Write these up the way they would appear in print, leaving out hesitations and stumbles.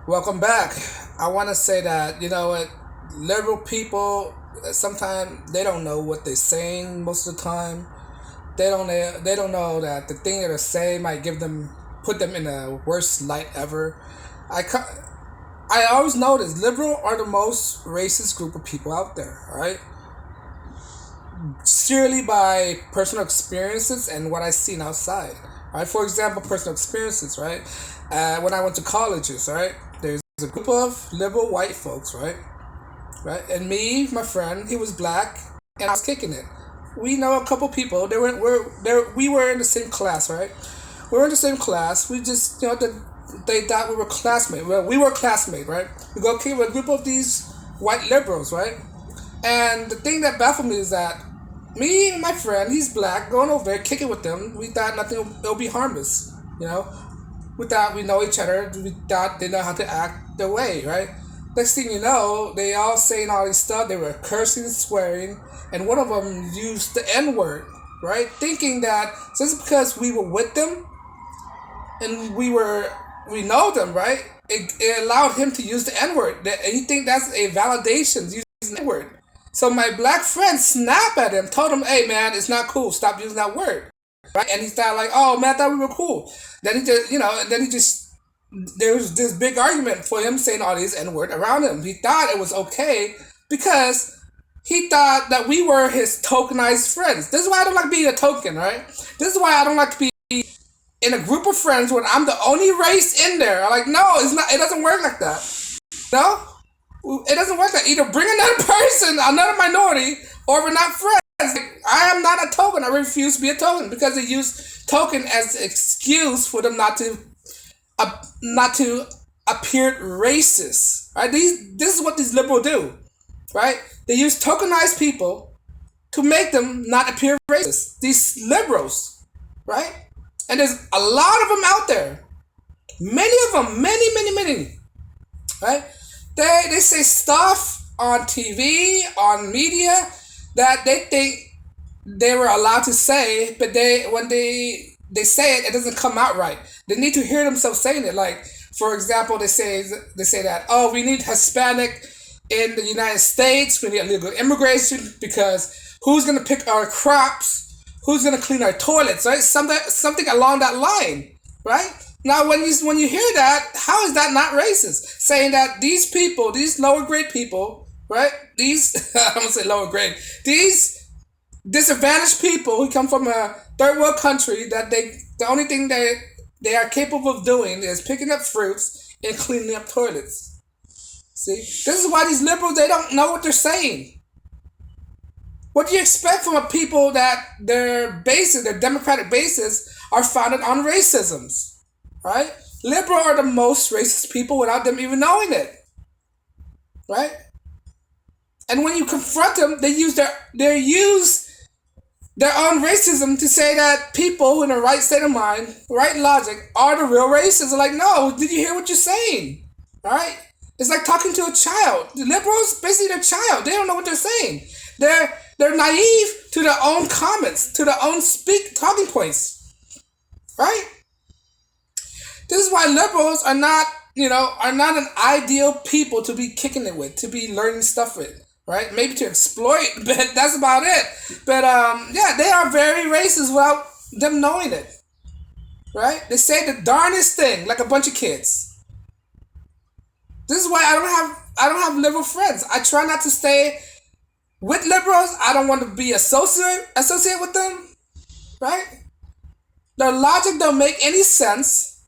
Welcome back. I want to say that you know what, liberal people sometimes they don't know what they're saying most of the time. They don't know that the thing that they're saying might put them in the worst light ever. I I always notice liberal are the most racist group of people out there. All right, surely by personal experiences and what I've seen outside. Right, for example, personal experiences. Right, when I went to colleges. Right, there's a group of liberal white folks. Right, and me, my friend, he was black, and I was kicking it. We know a couple people. We were in the same class. Right, we were in the same class. We just they thought we were classmates. Well, we were classmates. Right, we go kick with a group of these white liberals. Right, and the thing that baffled me is that me and my friend, he's black, going over there, kicking with them. We thought nothing will be harmless, you know. We thought we know each other. We thought they know how to act their way, right? Next thing you know, they all saying all this stuff. They were cursing, swearing, and one of them used the N word, right? Thinking that just because we were with them and we know them, right? It allowed him to use the N word. And he think that's a validation using the N word. So my black friend snapped at him, told him, "Hey man, it's not cool. Stop using that word." Right? And he started like, "Oh man, I thought we were cool." Then he just, there was this big argument for him saying all these N word around him. He thought it was okay because he thought that we were his tokenized friends. This is why I don't like being a token, right? This is why I don't like to be in a group of friends when I'm the only race in there. I'm like, no, it's not. It doesn't work like that. No, it doesn't work like that. Either bring another person, another minority, or we're not friends. I am not a token. I refuse to be a token because they use token as an excuse for them not to appear racist. Right? This is what these liberals do. Right? They use tokenized people to make them not appear racist. These liberals, right? And there's a lot of them out there. Many of them, many, right? They say stuff on TV, on media that they think they were allowed to say, but when they say it, it doesn't come out right. They need to hear themselves saying it. Like, for example, they say that, oh, we need Hispanic in the United States. We need illegal immigration because who's gonna pick our crops? Who's gonna clean our toilets? Right? Something along that line, right? Now, when you hear that, how is that not racist? Saying that these people, these lower grade people, right? These I'm gonna say lower grade. These disadvantaged people who come from a third world country that the only thing they are capable of doing is picking up fruits and cleaning up toilets. See, this is why these liberals they don't know what they're saying. What do you expect from a people that their democratic bases, are founded on racisms, right? Liberal are the most racist people without them even knowing it, right? And when you confront them, they use their own racism to say that people in the right state of mind, right logic, are the real racists. They're like, no, did you hear what you're saying? Right? It's like talking to a child. The liberals, basically, they're a child. They don't know what they're saying. They're naive to their own comments, to their own talking points. Right? This is why liberals are not an ideal people to be kicking it with, to be learning stuff with. Right? Maybe to exploit, but that's about it. But yeah, they are very racist without them knowing it. Right? They say the darnest thing like a bunch of kids. This is why I don't have liberal friends. I try not to stay with liberals. I don't want to be associate with them. Right? Their logic don't make any sense.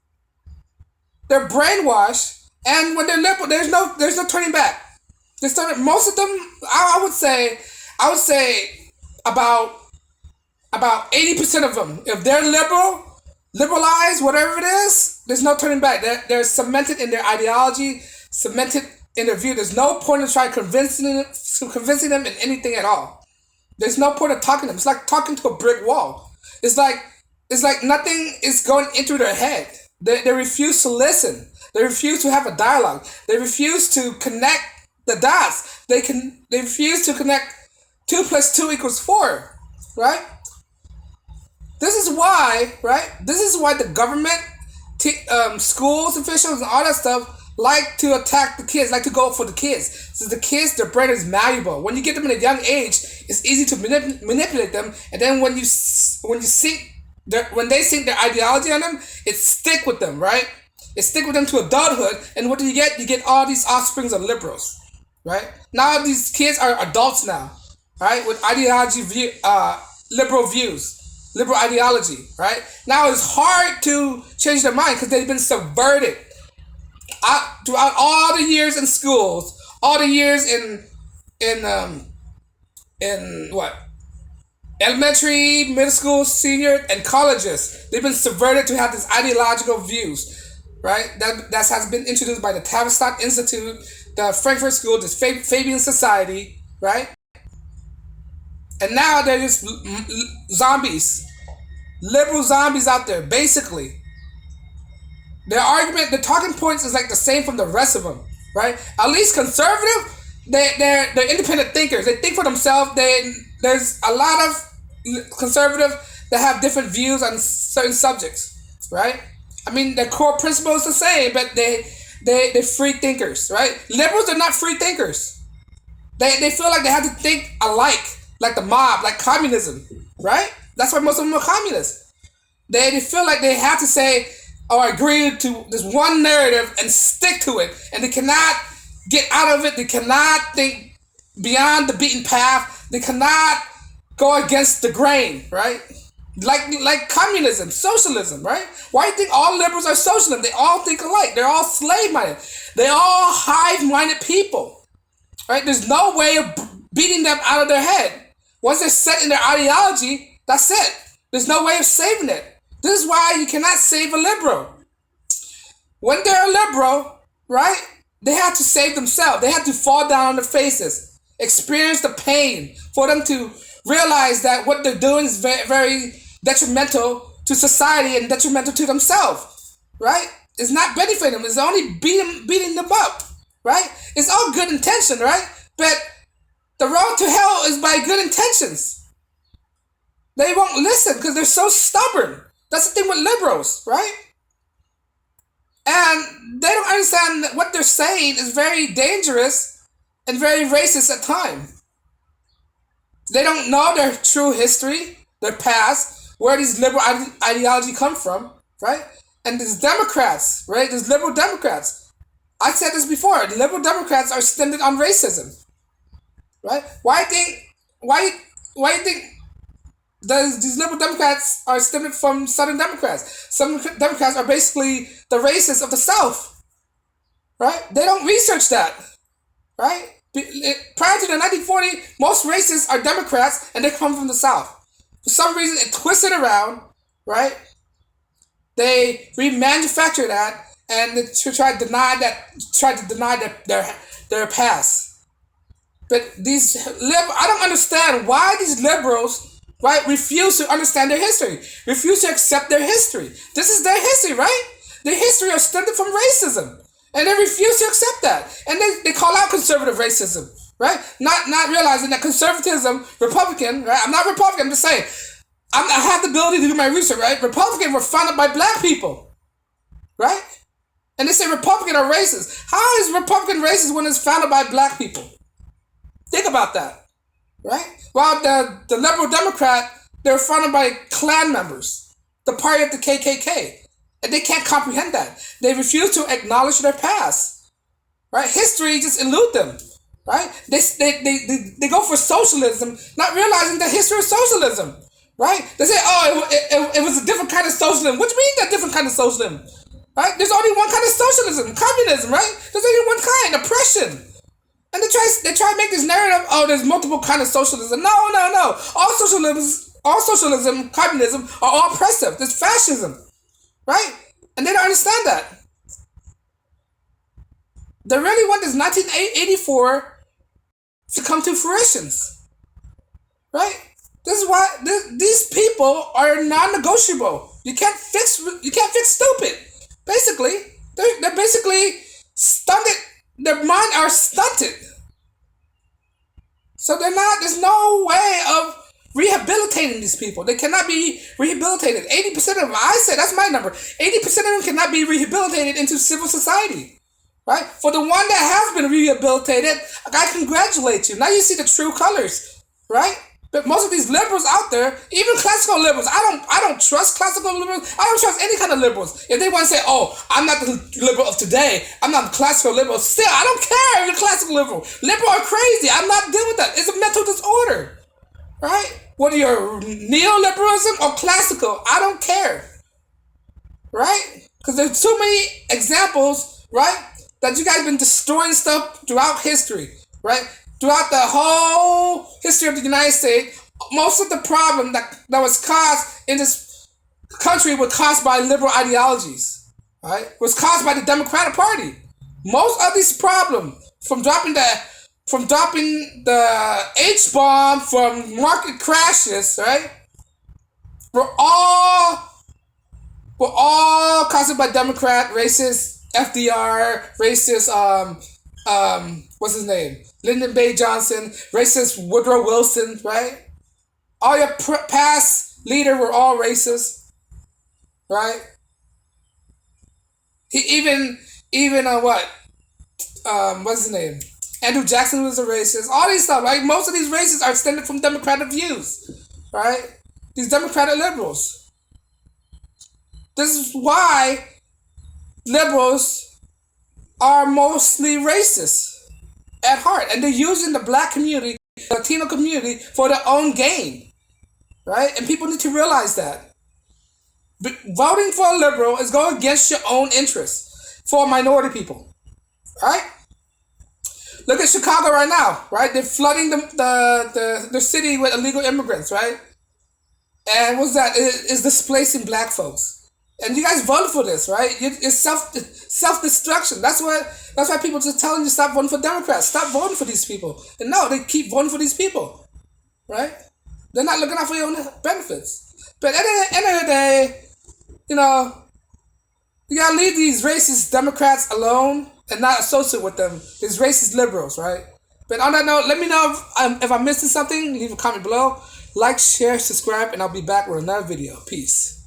They're brainwashed, and when they're liberal, there's no turning back. Most of them, I would say about 80% of them, if they're liberalized, whatever it is, there's no turning back. They're cemented in their ideology, cemented in their view. There's no point in trying convincing them in anything at all. There's no point of talking to them. It's like talking to a brick wall. It's like nothing is going into their head. They refuse to listen. They refuse to have a dialogue. They refuse to connect the dots. They refuse to connect 2 plus 2 equals 4. Right? This is why, right? This is why the government, schools officials, and all that stuff like to attack the kids, like to go for the kids. So the kids, their brain is malleable. When you get them in a young age, it's easy to manipulate them. And then when when they sink their ideology on them, it stick with them, right? It stick with them to adulthood. And what do you get? You get all these offsprings of liberals, right? Now these kids are adults now, right? With liberal views, liberal ideology, right? Now it's hard to change their mind because they've been subverted throughout all the years in schools, all the years in what, elementary, middle school, senior, and colleges. They've been subverted to have these ideological views, right? That has been introduced by the Tavistock Institute, the Frankfurt School, the Fabian Society, right? And now they're just zombies, liberal zombies out there, basically. Their argument, the talking points is like the same from the rest of them, right? At least conservative, they're independent thinkers. They think for themselves. There's a lot of conservative that have different views on certain subjects, right? I mean, the core principle is the same, but they're free thinkers, right? Liberals are not free thinkers. They feel like they have to think alike, like the mob, like communism, right? That's why most of them are communists. They feel like they have to say or agree to this one narrative and stick to it, and they cannot get out of it. They cannot think beyond the beaten path. They cannot go against the grain, right? Like communism, socialism, right? Why do you think all liberals are socialism? They all think alike. They're all slave-minded. They're all hive-minded people, right? There's no way of beating them out of their head. Once they're set in their ideology, that's it. There's no way of saving it. This is why you cannot save a liberal. When they're a liberal, right, they have to save themselves. They have to fall down on their faces, experience the pain for them to realize that what they're doing is very, very detrimental to society and detrimental to themselves, right? It's not benefiting them. It's only beating them up, right? It's all good intention, right? But the road to hell is by good intentions. They won't listen because they're so stubborn. That's the thing with liberals, right? And they don't understand that what they're saying is very dangerous and very racist at times. They don't know their true history, their past, where these liberal ideology come from, right? And these Democrats, right? These liberal Democrats. I said this before. Liberal Democrats are stemmed on racism, right? Why do you think these liberal Democrats are stemmed from Southern Democrats? Some Democrats are basically the racists of the South, right? They don't research that, right? Prior to the 1940, most racists are Democrats and they come from the South. For some reason, it twisted around, right? They remanufacture that and they try to deny their past. But I don't understand why these liberals, right, refuse to understand their history, refuse to accept their history. This is their history, right? Their history is stemmed from racism. And they refuse to accept that. And they call out conservative racism, right? Not realizing that conservatism, Republican, right? I'm not Republican, I'm just saying. I have the ability to do my research, right? Republicans were founded by black people, right? And they say Republican are racist. How is Republican racist when it's founded by black people? Think about that, right? While the liberal Democrat, they're founded by Klan members, the party of the KKK. And they can't comprehend that. They refuse to acknowledge their past, right? History just elude them, right? They go for socialism, not realizing that history is socialism, right? They say, oh, it was a different kind of socialism. What do you mean that different kind of socialism, right? There's only one kind of socialism, communism, right? There's only one kind, oppression. And they try to make this narrative, oh, there's multiple kind of socialism. No. All socialism, communism are all oppressive. There's fascism. Right? And they don't understand that. They really want this 1984 to come to fruition. Right? This is why these people are non-negotiable. You can't fix stupid. Basically, they're basically stunted. Their mind are stunted. So there's no way of rehabilitating these people. They cannot be rehabilitated. 80% of them, I say, that's my number. 80% of them cannot be rehabilitated into civil society. right? For the one that has been rehabilitated, I congratulate you. Now you see the true colors, right? But most of these liberals out there, even classical liberals, I don't trust classical liberals. I don't trust any kind of liberals. If they want to say, "Oh, I'm not the liberal of today. I'm not the classical liberal," still, I don't care if you're classical liberal. Liberal are crazy. I'm not dealing with that. It's a mental disorder, right? Whether you're neoliberalism or classical, I don't care, right? Because there's too many examples, right, that you guys have been destroying stuff throughout history, right? Throughout the whole history of the United States, most of the problem that was caused in this country was caused by liberal ideologies, right? Was caused by the Democratic Party. Most of these problems, from dropping the H bomb, from market crashes, right, were all caused by Democrat, racist FDR, racist what's his name? Lyndon B. Johnson, racist Woodrow Wilson, right? All your past leaders were all racist, right? He even what's his name? Andrew Jackson was a racist. All these stuff, right? Most of these racists are stemming from Democratic views, right? These Democratic liberals. This is why liberals are mostly racist at heart, and they're using the black community, the Latino community, for their own gain, right? And people need to realize that. But voting for a liberal is going against your own interests for minority people, right? Look at Chicago right now, right? They're flooding the city with illegal immigrants, right? And what's that? It's displacing black folks. And you guys voted for this, right? It's self destruction. That's why people just telling you stop voting for Democrats. Stop voting for these people. And no, they keep voting for these people, right? They're not looking out for your own benefits. But at the end of the day, you gotta leave these racist Democrats alone and not associate with them. These racist liberals, right? But on that note, let me know if I'm missing something. Leave a comment below. Like, share, subscribe, and I'll be back with another video. Peace.